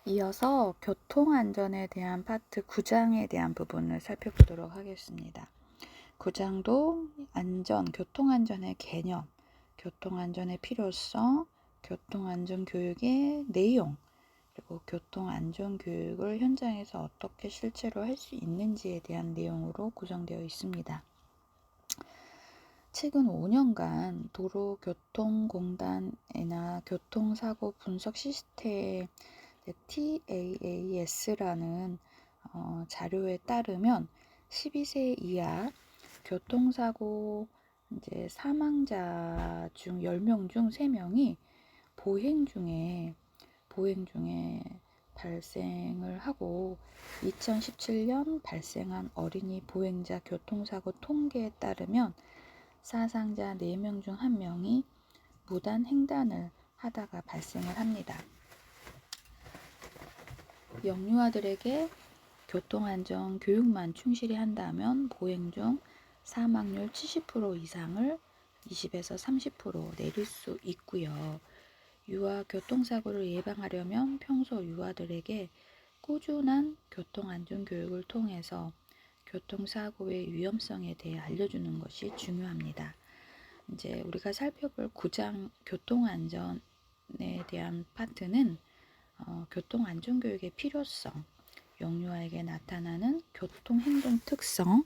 이어서 교통안전에 대한 파트 9장에 대한 부분을 살펴보도록 하겠습니다. 9장도 교통안전의 개념, 교통안전의 필요성, 교통안전교육의 내용, 그리고 교통안전교육을 현장에서 어떻게 실제로 할 수 있는지에 대한 내용으로 구성되어 있습니다. 최근 5년간 도로교통공단이나 교통사고 분석 시스템 TAAS라는 자료에 따르면 12세 이하 교통사고 사망자 중 10명 중 3명이 보행 중에 발생을 하고 2017년 발생한 어린이 보행자 교통사고 통계에 따르면 사상자 4명 중 1명이 무단 횡단을 하다가 발생을 합니다. 영유아들에게 교통안전 교육만 충실히 한다면 보행 중 사망률 70% 이상을 20에서 30% 내릴 수 있고요. 유아 교통사고를 예방하려면 평소 유아들에게 꾸준한 교통안전 교육을 통해서 교통사고의 위험성에 대해 알려주는 것이 중요합니다. 이제 우리가 살펴볼 9장 교통안전에 대한 파트는 교통안전교육의 필요성, 영유아에게 나타나는 교통행동 특성,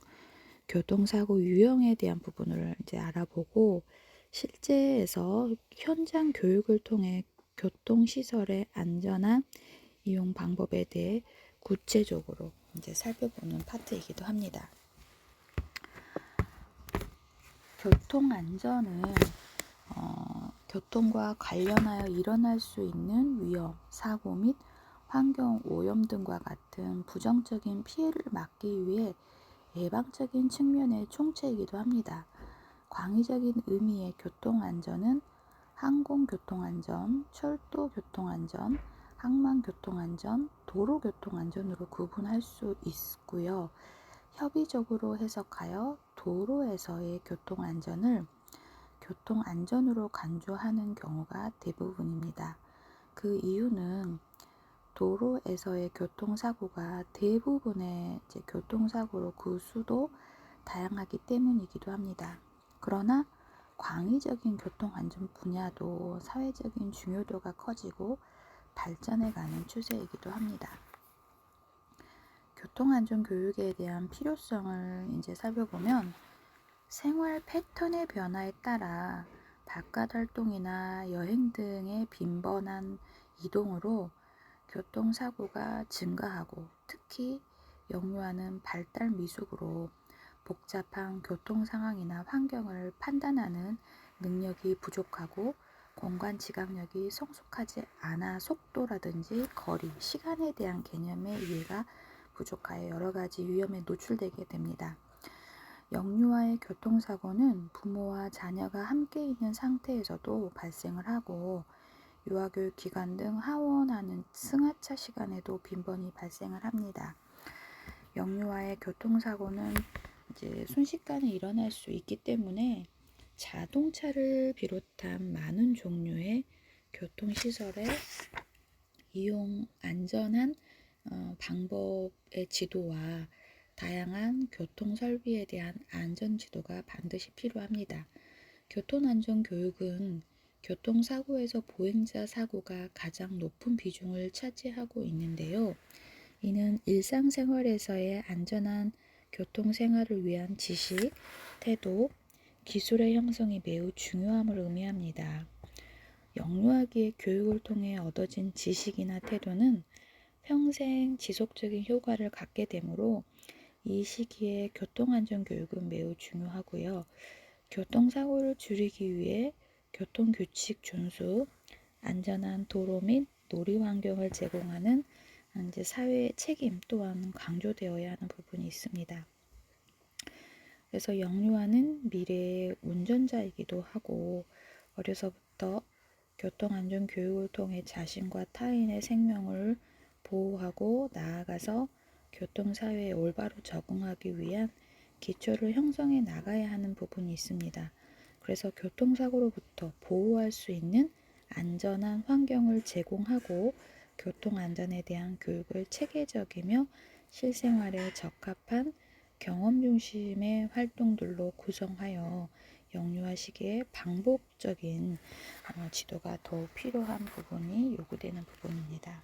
교통사고 유형에 대한 부분을 이제 알아보고 실제에서 현장 교육을 통해 교통시설의 안전한 이용 방법에 대해 구체적으로 이제 살펴보는 파트이기도 합니다. 교통안전은 교통과 관련하여 일어날 수 있는 위험, 사고 및 환경 오염 등과 같은 부정적인 피해를 막기 위해 예방적인 측면의 총체이기도 합니다. 광의적인 의미의 교통안전은 항공교통안전, 철도교통안전, 항만교통안전, 도로교통안전으로 구분할 수 있고요. 협의적으로 해석하여 도로에서의 교통안전을 교통안전으로 간주하는 경우가 대부분입니다. 그 이유는 도로에서의 교통사고가 대부분의 교통사고로 그 수도 다양하기 때문이기도 합니다. 그러나 광의적인 교통안전 분야도 사회적인 중요도가 커지고 발전해가는 추세이기도 합니다. 교통안전 교육에 대한 필요성을 이제 살펴보면 생활 패턴의 변화에 따라 바깥 활동이나 여행 등의 빈번한 이동으로 교통사고가 증가하고 특히 영유아는 발달 미숙으로 복잡한 교통 상황이나 환경을 판단하는 능력이 부족하고 공간 지각력이 성숙하지 않아 속도라든지 거리, 시간에 대한 개념의 이해가 부족하여 여러 가지 위험에 노출되게 됩니다. 영유아의 교통사고는 부모와 자녀가 함께 있는 상태에서도 발생을 하고 유아교육 기관 등 하원하는 승하차 시간에도 빈번히 발생을 합니다. 영유아의 교통사고는 이제 순식간에 일어날 수 있기 때문에 자동차를 비롯한 많은 종류의 교통시설의 이용 안전한 방법의 지도와 다양한 교통설비에 대한 안전지도가 반드시 필요합니다. 교통안전교육은 교통사고에서 보행자 사고가 가장 높은 비중을 차지하고 있는데요. 이는 일상생활에서의 안전한 교통생활을 위한 지식, 태도, 기술의 형성이 매우 중요함을 의미합니다. 영유아기의 교육을 통해 얻어진 지식이나 태도는 평생 지속적인 효과를 갖게 되므로 이 시기에 교통안전교육은 매우 중요하고요. 교통사고를 줄이기 위해 교통규칙 준수, 안전한 도로 및 놀이환경을 제공하는 사회의 책임 또한 강조되어야 하는 부분이 있습니다. 그래서 영유아는 미래의 운전자이기도 하고 어려서부터 교통안전교육을 통해 자신과 타인의 생명을 보호하고 나아가서 교통사회에 올바로 적응하기 위한 기초를 형성해 나가야 하는 부분이 있습니다. 그래서 교통사고로부터 보호할 수 있는 안전한 환경을 제공하고 교통안전에 대한 교육을 체계적이며 실생활에 적합한 경험 중심의 활동들로 구성하여 영유아 시기에 반복적인 지도가 더욱 필요한 부분이 요구되는 부분입니다.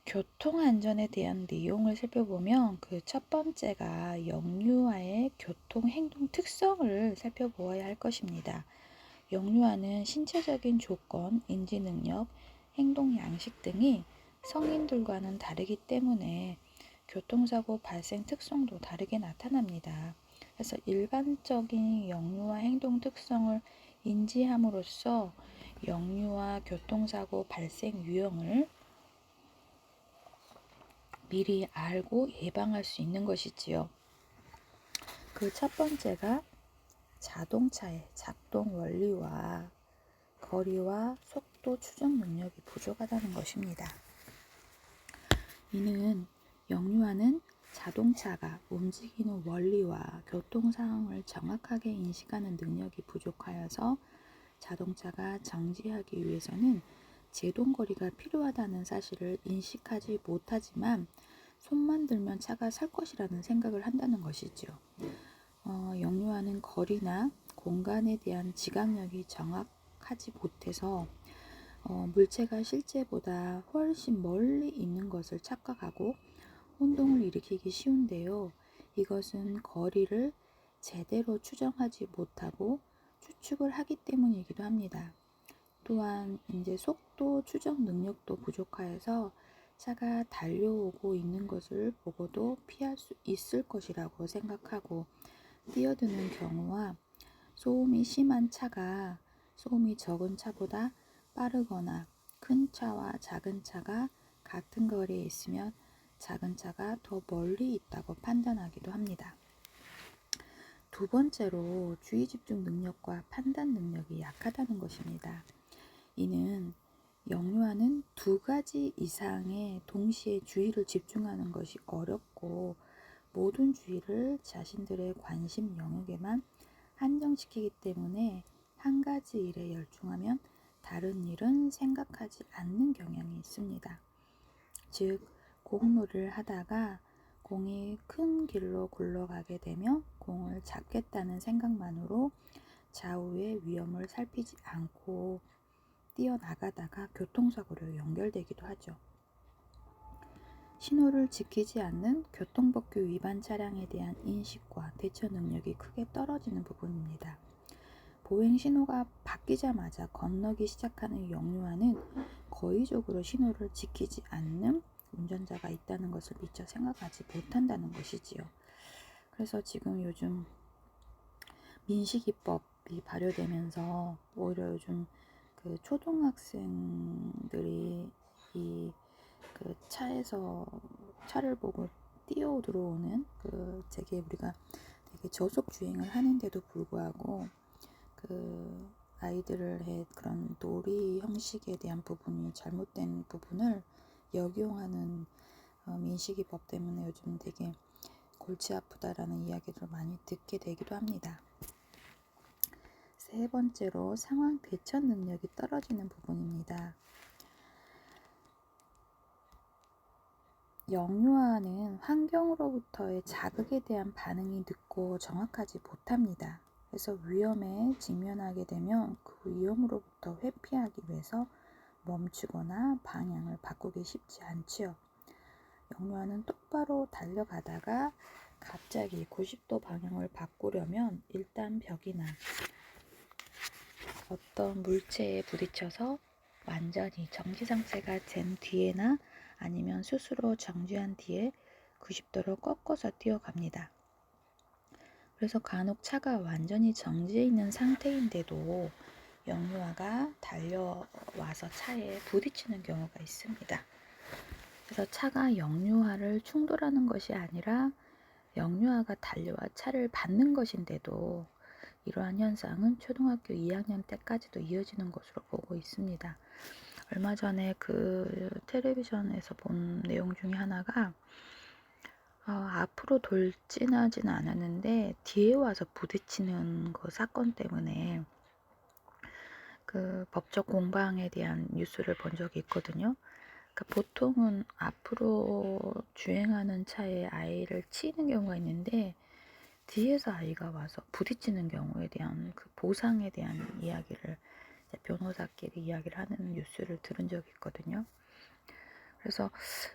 교통안전에 대한 내용을 살펴보면 그 첫 번째가 영유아의 교통행동 특성을 살펴보아야 할 것입니다. 영유아는 신체적인 조건, 인지능력, 행동 양식 등이 성인들과는 다르기 때문에 교통사고 발생 특성도 다르게 나타납니다. 그래서 일반적인 영유아 행동 특성을 인지함으로써 영유아 교통사고 발생 유형을 미리 알고 예방할 수 있는 것이지요. 그 첫 번째가 자동차의 작동 원리와 거리와 속도 추정 능력이 부족하다는 것입니다. 이는 영유아는 자동차가 움직이는 원리와 교통 상황을 정확하게 인식하는 능력이 부족하여서 자동차가 정지하기 위해서는 제동거리가 필요하다는 사실을 인식하지 못하지만 손만 들면 차가 설 것이라는 생각을 한다는 것이죠. 영유아는 거리나 공간에 대한 지각력이 정확하지 못해서 물체가 실제보다 훨씬 멀리 있는 것을 착각하고 혼동을 일으키기 쉬운데요. 이것은 거리를 제대로 추정하지 못하고 추측을 하기 때문이기도 합니다. 또한 이제 속도 추정 능력도 부족하여서 차가 달려오고 있는 것을 보고도 피할 수 있을 것이라고 생각하고 뛰어드는 경우와 소음이 심한 차가 소음이 적은 차보다 빠르거나 큰 차와 작은 차가 같은 거리에 있으면 작은 차가 더 멀리 있다고 판단하기도 합니다. 두 번째로 주의 집중 능력과 판단 능력이 약하다는 것입니다. 이는 영유아는 두 가지 이상의 동시에 주의를 집중하는 것이 어렵고 모든 주의를 자신들의 관심 영역에만 한정시키기 때문에 한 가지 일에 열중하면 다른 일은 생각하지 않는 경향이 있습니다. 즉, 공놀이를 하다가 공이 큰 길로 굴러가게 되며 공을 잡겠다는 생각만으로 좌우의 위험을 살피지 않고 뛰어나가다가 교통사고로 연결되기도 하죠. 신호를 지키지 않는 교통법규 위반 차량에 대한 인식과 대처 능력이 크게 떨어지는 부분입니다. 보행 신호가 바뀌자마자 건너기 시작하는 영유아는 거의적으로 신호를 지키지 않는 운전자가 있다는 것을 미처 생각하지 못한다는 것이지요. 그래서 지금 요즘 민식이법이 발효되면서 오히려 요즘 그 초등학생들이 이 그 차에서 차를 보고 뛰어 들어오는 그 우리가 되게 저속 주행을 하는데도 불구하고 그 아이들의 그런 놀이 형식에 대한 부분이 잘못된 부분을 역용하는 민식이법 때문에 요즘 되게 골치 아프다라는 이야기를 많이 듣게 되기도 합니다. 세 번째로 상황 대처 능력이 떨어지는 부분입니다. 영유아는 환경으로부터의 자극에 대한 반응이 늦고 정확하지 못합니다. 그래서 위험에 직면하게 되면 그 위험으로부터 회피하기 위해서 멈추거나 방향을 바꾸기 쉽지 않지요. 영유아는 똑바로 달려가다가 갑자기 90도 방향을 바꾸려면 일단 벽이나 어떤 물체에 부딪혀서 완전히 정지 상태가 된 뒤에나 아니면 스스로 정지한 뒤에 90도로 꺾어서 뛰어갑니다. 그래서 간혹 차가 완전히 정지해 있는 상태인데도 영유아가 달려와서 차에 부딪히는 경우가 있습니다. 그래서 차가 영유아를 충돌하는 것이 아니라 영유아가 달려와 차를 받는 것인데도 이러한 현상은 초등학교 2학년 때까지도 이어지는 것으로 보고 있습니다. 얼마 전에 그 텔레비전에서 본 내용 중에 하나가 앞으로 돌진하지는 않았는데 뒤에 와서 부딪히는 그 사건 때문에 그 법적 공방에 대한 뉴스를 본 적이 있거든요. 그러니까 보통은 앞으로 주행하는 차에 아이를 치는 경우가 있는데 뒤에서 아이가 와서 부딪히는 경우에 대한 그 보상에 대한 이야기를 이제 변호사끼리 이야기를 하는 뉴스를 들은 적이 있거든요. 그래서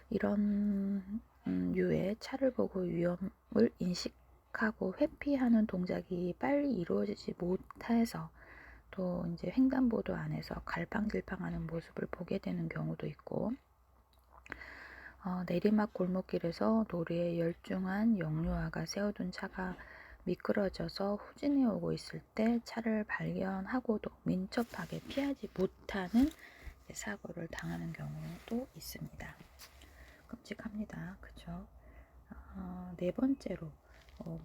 이런 유의 차를 보고 위험을 인식하고 회피하는 동작이 빨리 이루어지지 못해서 또 이제 횡단보도 안에서 갈팡질팡하는 모습을 보게 되는 경우도 있고, 내리막 골목길에서 도로에 열중한 영유아가 세워둔 차가 미끄러져서 후진해 오고 있을 때 차를 발견하고도 민첩하게 피하지 못하는 사고를 당하는 경우도 있습니다. 끔찍합니다. 그죠? 네 번째로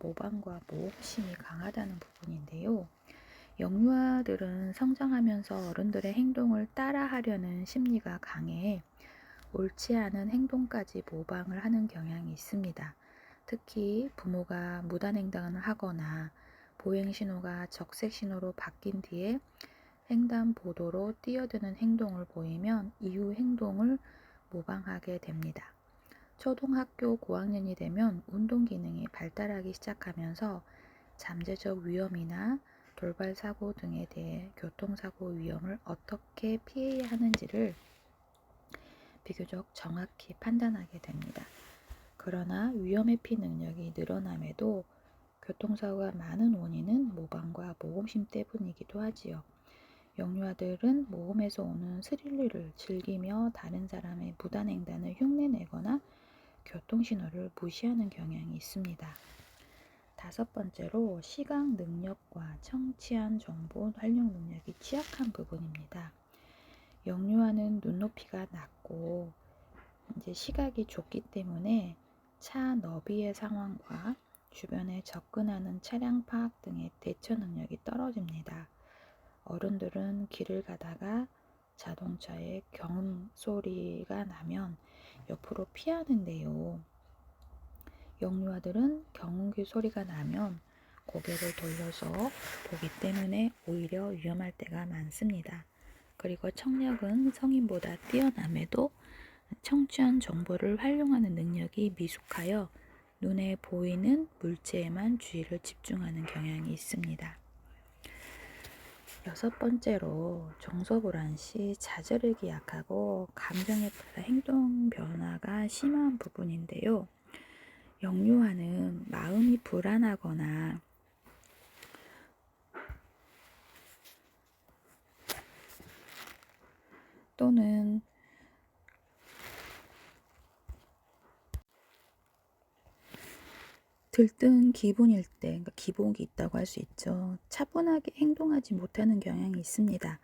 모방과 모험심이 강하다는 부분인데요. 영유아들은 성장하면서 어른들의 행동을 따라하려는 심리가 강해 옳지 않은 행동까지 모방을 하는 경향이 있습니다. 특히 부모가 무단횡단을 하거나 보행신호가 적색신호로 바뀐 뒤에 횡단보도로 뛰어드는 행동을 보이면 이후 행동을 모방하게 됩니다. 초등학교 고학년이 되면 운동 기능이 발달하기 시작하면서 잠재적 위험이나 돌발 사고 등에 대해 교통사고 위험을 어떻게 피해야 하는지를 비교적 정확히 판단하게 됩니다. 그러나 위험회피 능력이 늘어남에도 교통사고가 많은 원인은 모방과 모험심 때문이기도 하지요. 영유아들은 모험에서 오는 스릴을 즐기며 다른 사람의 무단횡단을 흉내내거나 교통신호를 무시하는 경향이 있습니다. 다섯 번째로 시각 능력과 청취한 정보 활용 능력이 취약한 부분입니다. 영유아는 눈높이가 낮고 이제 시각이 좁기 때문에 차 너비의 상황과 주변에 접근하는 차량 파악 등의 대처 능력이 떨어집니다. 어른들은 길을 가다가 자동차의 경음 소리가 나면 옆으로 피하는데요. 영유아들은 경운기 소리가 나면 고개를 돌려서 보기 때문에 오히려 위험할 때가 많습니다. 그리고 청력은 성인보다 뛰어남에도 청취한 정보를 활용하는 능력이 미숙하여 눈에 보이는 물체에만 주의를 집중하는 경향이 있습니다. 여섯 번째로 정서불안 시 좌절하기 약하고 감정에 따라 행동 변화가 심한 부분인데요. 영유아는 마음이 불안하거나 또는 들뜬 기분일 때, 그러니까 기복이 있다고 할 수 있죠. 차분하게 행동하지 못하는 경향이 있습니다.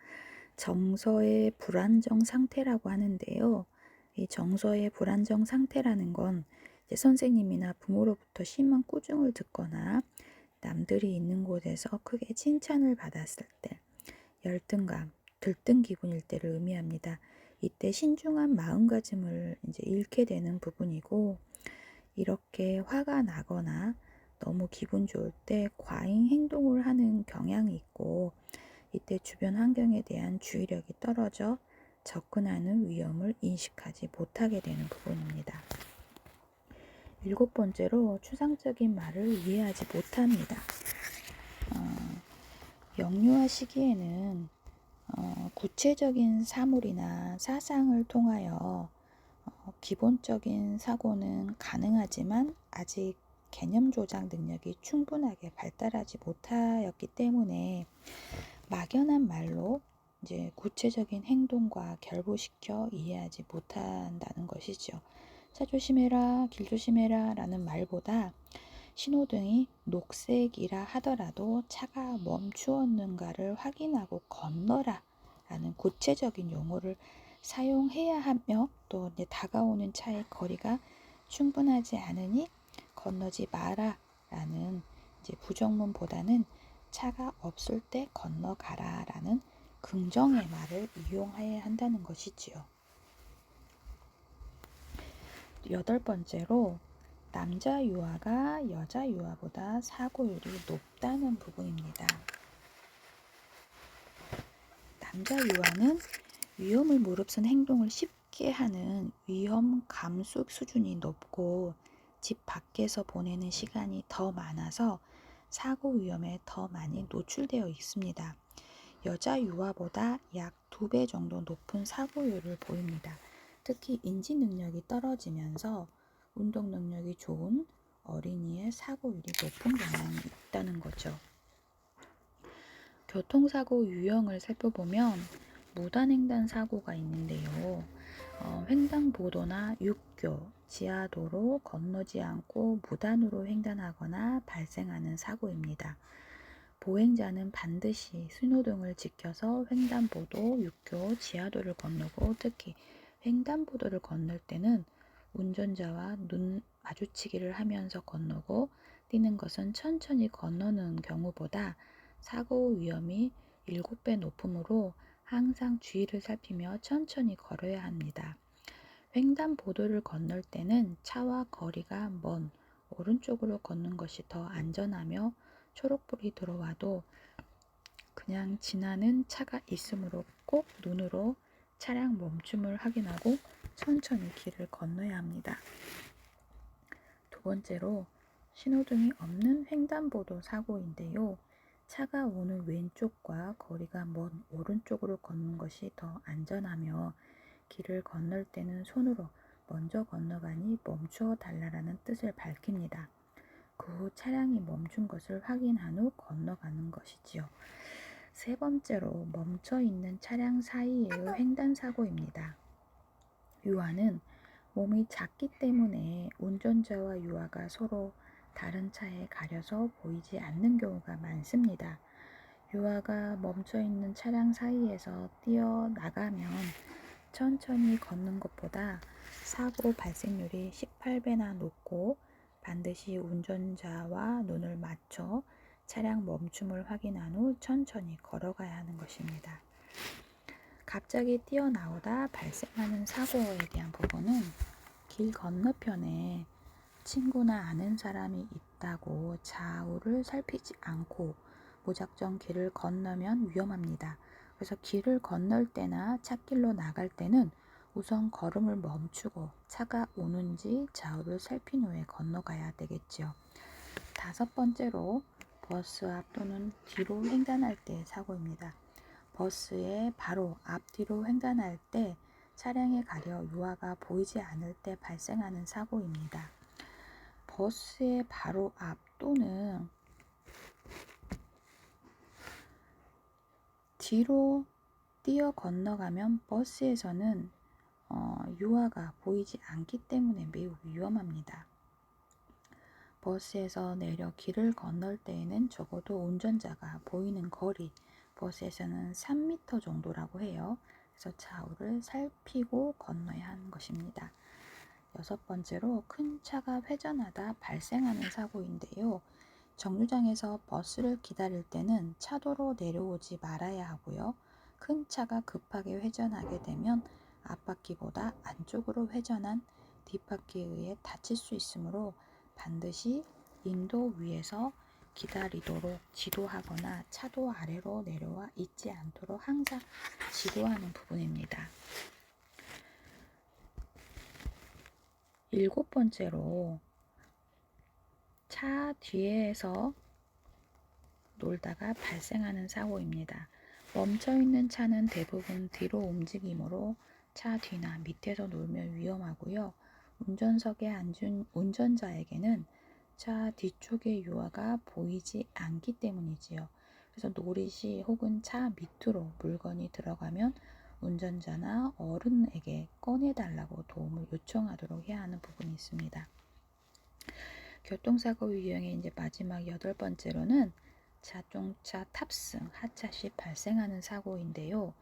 정서의 불안정 상태라고 하는데요. 이 정서의 불안정 상태라는 건 이제 선생님이나 부모로부터 심한 꾸중을 듣거나 남들이 있는 곳에서 크게 칭찬을 받았을 때, 열등감, 들뜬 기분일 때를 의미합니다. 이때 신중한 마음가짐을 이제 잃게 되는 부분이고, 이렇게 화가 나거나 너무 기분 좋을 때 과잉 행동을 하는 경향이 있고, 이때 주변 환경에 대한 주의력이 떨어져 접근하는 위험을 인식하지 못하게 되는 부분입니다. 일곱 번째로 추상적인 말을 이해하지 못합니다. 영유아 시기에는 구체적인 사물이나 사상을 통하여 기본적인 사고는 가능하지만 아직 개념 조작 능력이 충분하게 발달하지 못하였기 때문에 막연한 말로 이제 구체적인 행동과 결부시켜 이해하지 못한다는 것이죠. 차 조심해라, 길 조심해라 라는 말보다 신호등이 녹색이라 하더라도 차가 멈추었는가를 확인하고 건너라 라는 구체적인 용어를 사용해야 하며, 또 이제 다가오는 차의 거리가 충분하지 않으니 건너지 마라 라는 이제 부정문보다는 차가 없을 때 건너가라 라는 긍정의 말을 이용해야 한다는 것이지요. 여덟 번째로 남자 유아가 여자 유아보다 사고율이 높다는 부분입니다. 남자 유아는 위험을 무릅쓴 행동을 쉽게 하는 위험 감수 수준이 높고 집 밖에서 보내는 시간이 더 많아서 사고 위험에 더 많이 노출되어 있습니다. 여자 유아보다 약 2배 정도 높은 사고율을 보입니다. 특히 인지 능력이 떨어지면서 운동 능력이 좋은 어린이의 사고율이 높은 경향이 있다는 거죠. 교통사고 유형을 살펴보면 무단횡단 사고가 있는데요. 횡단보도나 육교, 지하도로 건너지 않고 무단으로 횡단하거나 발생하는 사고입니다. 보행자는 반드시 신호등을 지켜서 횡단보도, 육교, 지하도를 건너고 특히 횡단보도를 건널 때는 운전자와 눈 마주치기를 하면서 건너고 뛰는 것은 천천히 건너는 경우보다 사고 위험이 7배 높으므로 항상 주의를 살피며 천천히 걸어야 합니다. 횡단보도를 건널 때는 차와 거리가 먼 오른쪽으로 걷는 것이 더 안전하며 초록불이 들어와도 그냥 지나는 차가 있으므로 꼭 눈으로 차량 멈춤을 확인하고 천천히 길을 건너야 합니다. 두 번째로 신호등이 없는 횡단보도 사고인데요. 차가 오는 왼쪽과 거리가 먼 오른쪽으로 걷는 것이 더 안전하며 길을 건널 때는 손으로 먼저 건너가니 멈추어 달라라는 뜻을 밝힙니다. 그 후 차량이 멈춘 것을 확인한 후 건너가는 것이지요. 세 번째로 멈춰 있는 차량 사이의 횡단사고입니다. 유아는 몸이 작기 때문에 운전자와 유아가 서로 다른 차에 가려서 보이지 않는 경우가 많습니다. 유아가 멈춰 있는 차량 사이에서 뛰어나가면 천천히 걷는 것보다 사고 발생률이 18배나 높고 반드시 운전자와 눈을 맞춰 차량 멈춤을 확인한 후 천천히 걸어가야 하는 것입니다. 갑자기 뛰어나오다 발생하는 사고에 대한 부분은 길 건너편에 친구나 아는 사람이 있다고 좌우를 살피지 않고 무작정 길을 건너면 위험합니다. 그래서 길을 건널 때나 찻길로 나갈 때는 우선 걸음을 멈추고 차가 오는지 좌우를 살핀 후에 건너가야 되겠죠. 다섯 번째로 버스 앞 또는 뒤로 횡단할 때 사고입니다. 버스의 바로 앞뒤로 횡단할 때 차량에 가려 유아가 보이지 않을 때 발생하는 사고입니다. 버스의 바로 앞 또는 뒤로 뛰어 건너가면 버스에서는 유아가 보이지 않기 때문에 매우 위험합니다. 버스에서 내려 길을 건널 때에는 적어도 운전자가 보이는 거리, 버스에서는 3m 정도라고 해요. 그래서 좌우를 살피고 건너야 하는 것입니다. 여섯 번째로 큰 차가 회전하다 발생하는 사고인데요. 정류장에서 버스를 기다릴 때는 차도로 내려오지 말아야 하고요. 큰 차가 급하게 회전하게 되면 앞바퀴보다 안쪽으로 회전한 뒷바퀴에 의해 다칠 수 있으므로 반드시 인도 위에서 기다리도록 지도하거나 차도 아래로 내려와 있지 않도록 항상 지도하는 부분입니다. 일곱 번째로 차 뒤에서 놀다가 발생하는 사고입니다. 멈춰있는 차는 대부분 뒤로 움직이므로 차 뒤나 밑에서 놀면 위험하고요. 운전석에 앉은 운전자에게는 차 뒤쪽의 유아가 보이지 않기 때문이지요. 그래서 노릿이 혹은 차 밑으로 물건이 들어가면 운전자나 어른에게 꺼내달라고 도움을 요청하도록 해야 하는 부분이 있습니다. 교통사고 유형의 이제 마지막 여덟 번째로는 자동차 탑승, 하차 시 발생하는 사고인데요.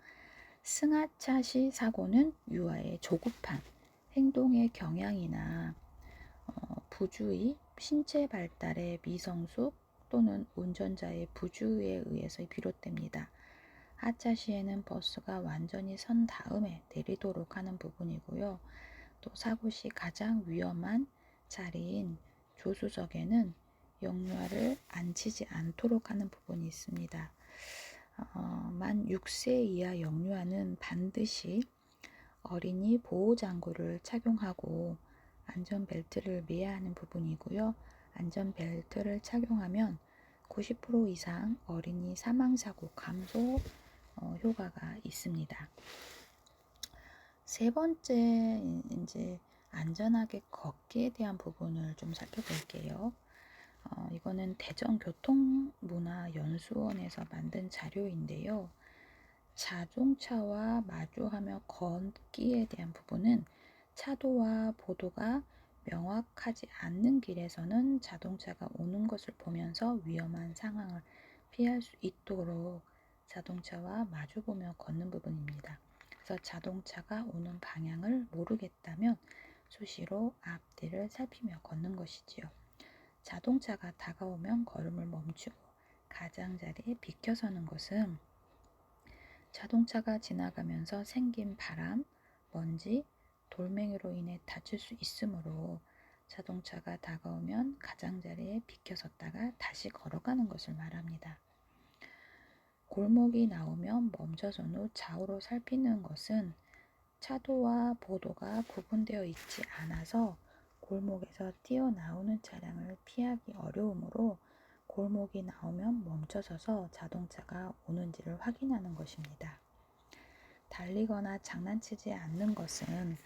승하차 시 사고는 유아의 조급한 행동의 경향이나 부주의, 신체 발달의 미성숙 또는 운전자의 부주의에 의해서 비롯됩니다. 하차 시에는 버스가 완전히 선 다음에 내리도록 하는 부분이고요. 또 사고 시 가장 위험한 자리인 조수석에는 영유아를 앉히지 않도록 하는 부분이 있습니다. 만 6세 이하 영유아는 반드시 어린이 보호장구를 착용하고 안전벨트를 매야 하는 부분이고요. 안전벨트를 착용하면 90% 이상 어린이 사망사고 감소 효과가 있습니다. 세 번째, 이제 안전하게 걷기에 대한 부분을 좀 살펴볼게요. 이거는 대전교통문화연수원에서 만든 자료인데요. 자동차와 마주하며 걷기에 대한 부분은 차도와 보도가 명확하지 않는 길에서는 자동차가 오는 것을 보면서 위험한 상황을 피할 수 있도록 자동차와 마주보며 걷는 부분입니다. 그래서 자동차가 오는 방향을 모르겠다면 수시로 앞뒤를 살피며 걷는 것이지요. 자동차가 다가오면 걸음을 멈추고 가장자리에 비켜서는 것은 자동차가 지나가면서 생긴 바람, 먼지, 돌멩이로 인해 다칠 수 있으므로 자동차가 다가오면 가장자리에 비켜섰다가 다시 걸어가는 것을 말합니다. 골목이 나오면 멈춰선 후 좌우로 살피는 것은 차도와 보도가 구분되어 있지 않아서 골목에서 뛰어나오는 차량을 피하기 어려우므로 골목이 나오면 멈춰서서 자동차가 오는지를 확인하는 것입니다. 달리거나 장난치지 않는 것은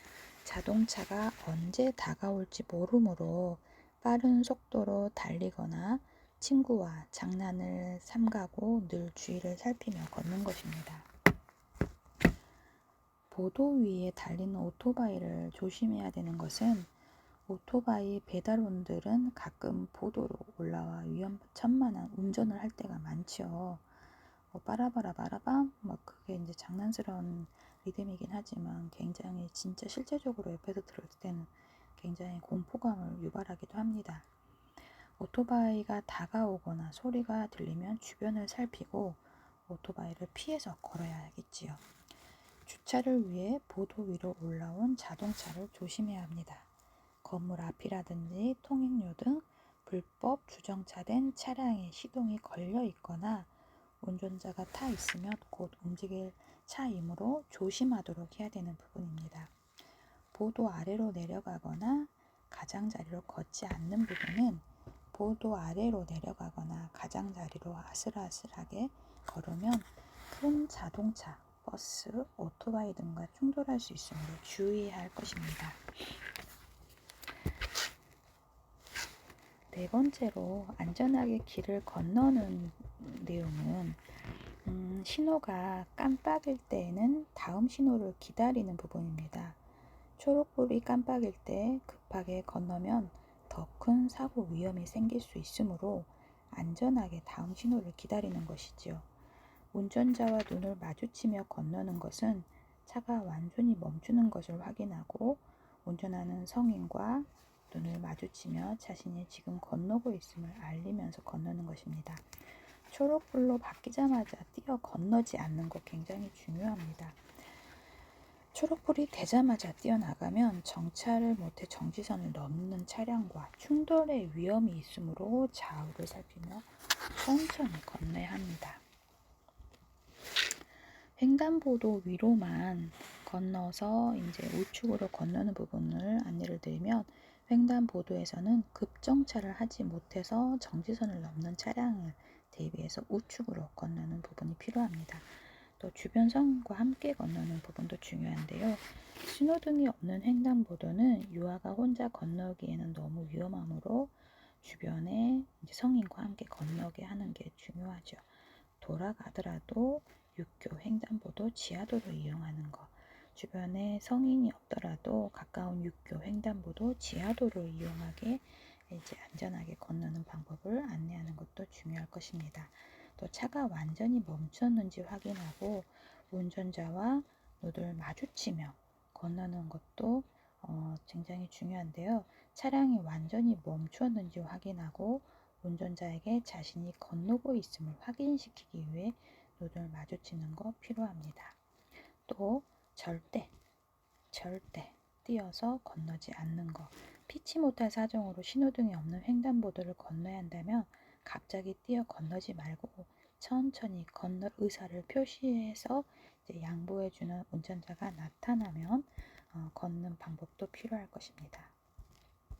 자동차가 언제 다가올지 모르므로 빠른 속도로 달리거나 친구와 장난을 삼가고 늘 주위를 살피며 걷는 것입니다. 보도 위에 달리는 오토바이를 조심해야 되는 것은 오토바이 배달원들은 가끔 보도로 올라와 위험천만한 운전을 할 때가 많죠. 빠라바라바라밤 그게 이제 장난스러운 리듬이긴 하지만 굉장히 진짜 실제적으로 옆에서 들을 때는 굉장히 공포감을 유발하기도 합니다. 오토바이가 다가오거나 소리가 들리면 주변을 살피고 오토바이를 피해서 걸어야겠지요. 주차를 위해 보도 위로 올라온 자동차를 조심해야 합니다. 건물 앞이라든지 통행료 등 불법 주정차된 차량에 시동이 걸려 있거나 운전자가 타 있으면 곧 움직일 차이므로 조심하도록 해야 되는 부분입니다. 보도 아래로 내려가거나 가장자리로 걷지 않는 부분은 보도 아래로 내려가거나 가장자리로 아슬아슬하게 걸으면 큰 자동차, 버스, 오토바이 등과 충돌할 수 있으므로 주의해야 할 것입니다. 네 번째로 안전하게 길을 건너는 내용은 신호가 깜빡일 때에는 다음 신호를 기다리는 부분입니다. 초록불이 깜빡일 때 급하게 건너면 더 큰 사고 위험이 생길 수 있으므로 안전하게 다음 신호를 기다리는 것이지요. 운전자와 눈을 마주치며 건너는 것은 차가 완전히 멈추는 것을 확인하고 운전하는 성인과 눈을 마주치며 자신이 지금 건너고 있음을 알리면서 건너는 것입니다. 초록불로 바뀌자마자 뛰어 건너지 않는 것 굉장히 중요합니다. 초록불이 되자마자 뛰어나가면 정차를 못해 정지선을 넘는 차량과 충돌의 위험이 있으므로 좌우를 살피며 천천히 건너야 합니다. 횡단보도 위로만 건너서 이제 우측으로 건너는 부분을 안내를 드리면 횡단보도에서는 급정차를 하지 못해서 정지선을 넘는 차량을 대비해서 우측으로 건너는 부분이 필요합니다. 또 주변 성인과 함께 건너는 부분도 중요한데요. 신호등이 없는 횡단보도는 유아가 혼자 건너기에는 너무 위험하므로 주변에 이제 성인과 함께 건너게 하는 게 중요하죠. 돌아가더라도 육교 횡단보도 지하도로 이용하는 것, 주변에 성인이 없더라도 가까운 육교 횡단보도 지하도를 이용하게 이제 안전하게 건너는 방법을 안내하는 것도 중요할 것입니다. 또 차가 완전히 멈췄는지 확인하고 운전자와 눈을 마주치며 건너는 것도 굉장히 중요한데요. 차량이 완전히 멈추었는지 확인하고 운전자에게 자신이 건너고 있음을 확인시키기 위해 눈을 마주치는 거 필요합니다. 또 절대 뛰어서 건너지 않는 거. 피치 못할 사정으로 신호등이 없는 횡단보도를 건너야 한다면 갑자기 뛰어 건너지 말고 천천히 건널 의사를 표시해서 이제 양보해주는 운전자가 나타나면 걷는 방법도 필요할 것입니다.